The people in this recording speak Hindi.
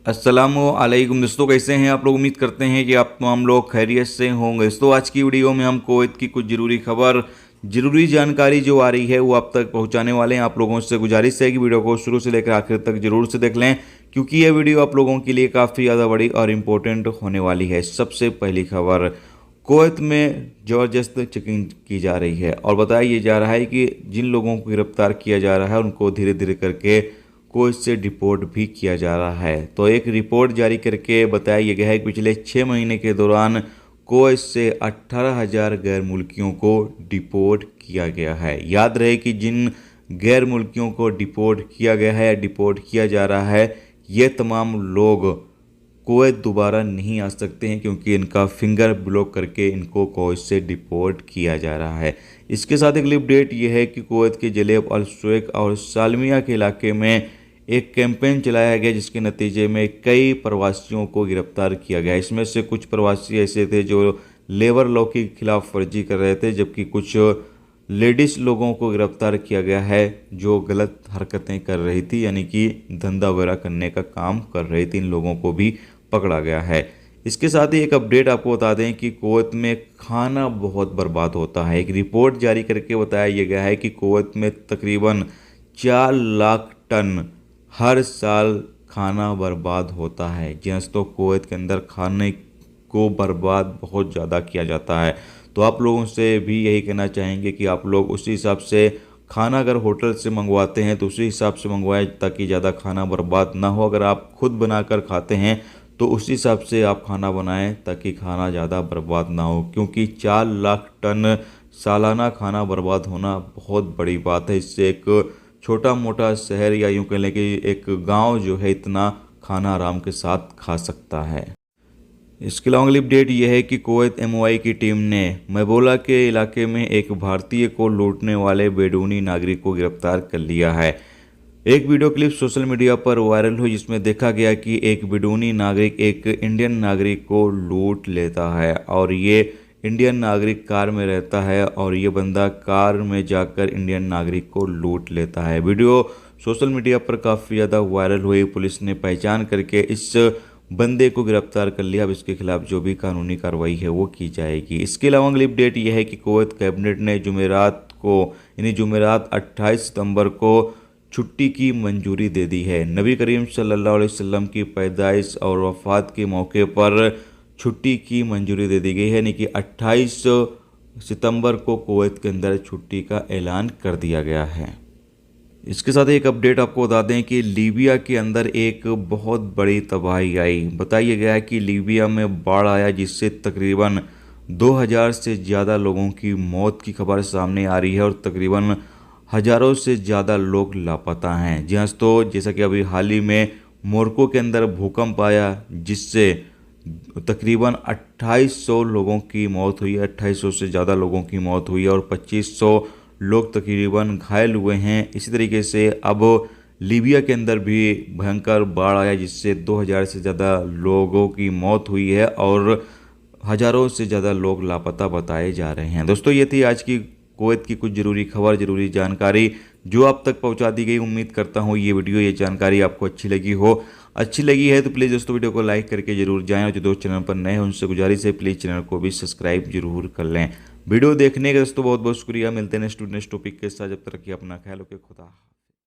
अस्सलामुअलैकुम दोस्तों, कैसे हैं आप लोग। उम्मीद करते हैं कि आप तमाम लोग खैरियत से होंगे। दोस्तों आज की वीडियो में हम कुवैत की कुछ ज़रूरी खबर, ज़रूरी जानकारी जो आ रही है वो आप तक पहुंचाने वाले हैं। आप लोगों से गुजारिश है कि वीडियो को शुरू से लेकर आखिर तक जरूर से देख लें, क्योंकि यह वीडियो आप लोगों के लिए काफ़ी ज़्यादा बड़ी और इम्पोर्टेंट होने वाली है। सबसे पहली खबर, कुवैत में ज़बरदस्त चेकिंग की जा रही है और बताया जा रहा है कि जिन लोगों को गिरफ्तार किया जा रहा है उनको धीरे धीरे करके कुवैत से डिपोर्ट भी किया जा रहा है। तो एक रिपोर्ट जारी करके बताया गया है कि पिछले 6 महीने के दौरान कुवैत से 18,000 गैर मुल्कियों को डिपोर्ट किया गया है। याद रहे कि जिन गैर मुल्कियों को डिपोर्ट किया गया है या डिपोर्ट किया जा रहा है, ये तमाम लोग कुवैत दोबारा नहीं आ सकते हैं, क्योंकि इनका फिंगर ब्लॉक करके इनको कुवैत से डिपोर्ट किया जा रहा है। इसके साथ एक अपडेट ये है कि कुवैत के जलेब, अल शुवैक और सालमिया के इलाके में एक कैंपेन चलाया गया, जिसके नतीजे में कई प्रवासियों को गिरफ्तार किया गया। इसमें से कुछ प्रवासी ऐसे थे जो लेबर लॉ की खिलाफ वर्जी कर रहे थे, जबकि कुछ लेडीज़ लोगों को गिरफ्तार किया गया है जो गलत हरकतें कर रही थी, यानी कि धंधा वगैरह करने का काम कर रही थी। इन लोगों को भी पकड़ा गया है। इसके साथ ही एक अपडेट आपको बता दें कि कुवैत में खाना बहुत बर्बाद होता है। एक रिपोर्ट जारी करके बताया गया है कि कुवैत में तकरीबन 4 लाख टन हर साल खाना बर्बाद होता है। जी हाँ, तो कुवैत के अंदर खाने को बर्बाद बहुत ज़्यादा किया जाता है। तो आप लोगों से भी यही कहना चाहेंगे कि आप लोग उसी हिसाब से खाना अगर होटल से मंगवाते हैं तो उसी हिसाब से मंगवाएं, ताकि ज़्यादा खाना बर्बाद ना हो। अगर आप खुद बनाकर खाते हैं तो उसी हिसाब से आप खाना बनाएं, ताकि खाना ज़्यादा बर्बाद ना हो, क्योंकि 4 लाख टन सालाना खाना बर्बाद होना बहुत बड़ी बात है। इससे एक छोटा मोटा शहर या यूँ कह लें कि एक गांव जो है इतना खाना आराम के साथ खा सकता है। इसके अलावा अगली अपडेट यह है कि कुवैत MOI की टीम ने मैबोला के इलाके में एक भारतीय को लूटने वाले बेडूनी नागरिक को गिरफ्तार कर लिया है। एक वीडियो क्लिप सोशल मीडिया पर वायरल हुई, जिसमें देखा गया कि एक बेडूनी नागरिक एक इंडियन नागरिक को लूट लेता है और ये इंडियन नागरिक कार में रहता है और ये बंदा कार में जाकर इंडियन नागरिक को लूट लेता है। वीडियो सोशल मीडिया पर काफ़ी ज़्यादा वायरल हुई। पुलिस ने पहचान करके इस बंदे को गिरफ्तार कर लिया। अब इसके खिलाफ जो भी कानूनी कार्रवाई है वो की जाएगी। इसके अलावा अगली अपडेट यह है कि कुवैत कैबिनेट ने जुमेरात को यानी जुमेरात 28 सितंबर को छुट्टी की मंजूरी दे दी है। नबी करीम सल्लल्लाहु अलैहि वसल्लम की पैदाइश और वफ़ात के मौके पर छुट्टी की मंजूरी दे दी गई है, यानी कि 28 सितंबर को कुवैत के अंदर छुट्टी का ऐलान कर दिया गया है। इसके साथ एक अपडेट आपको बता दें कि लीबिया के अंदर एक बहुत बड़ी तबाही आई। बताया गया है कि लीबिया में बाढ़ आया, जिससे तकरीबन 2000 से ज़्यादा लोगों की मौत की खबर सामने आ रही है और तकरीबन हज़ारों से ज़्यादा लोग लापता हैं। जी हाँ, तो जैसा कि अभी हाल ही में मोरक्को के अंदर भूकंप आया, जिससे तकरीबन 2800 लोगों की मौत हुई है। 2800 से ज़्यादा लोगों की मौत हुई है और 2500 लोग तकरीबन घायल हुए हैं। इसी तरीके से अब लीबिया के अंदर भी भयंकर बाढ़ आया, जिससे 2000 से ज़्यादा लोगों की मौत हुई है और हज़ारों से ज़्यादा लोग लापता बताए जा रहे हैं। दोस्तों ये थी आज की कुवैत की कुछ ज़रूरी खबर, ज़रूरी जानकारी जो आप तक पहुंचा दी गई। उम्मीद करता हूं ये वीडियो, ये जानकारी आपको अच्छी लगी हो। अच्छी लगी है तो प्लीज़ दोस्तों वीडियो को लाइक करके जरूर जाएं, और जो दोस्त चैनल पर नए हैं उनसे गुजारिश है प्लीज़ चैनल को भी सब्सक्राइब जरूर कर लें। वीडियो देखने का दोस्तों बहुत बहुत शुक्रिया। मिलते हैं नेक्स्ट टॉपिक के साथ। जब तक रखिए अपना ख्याल, ओके, खुदा।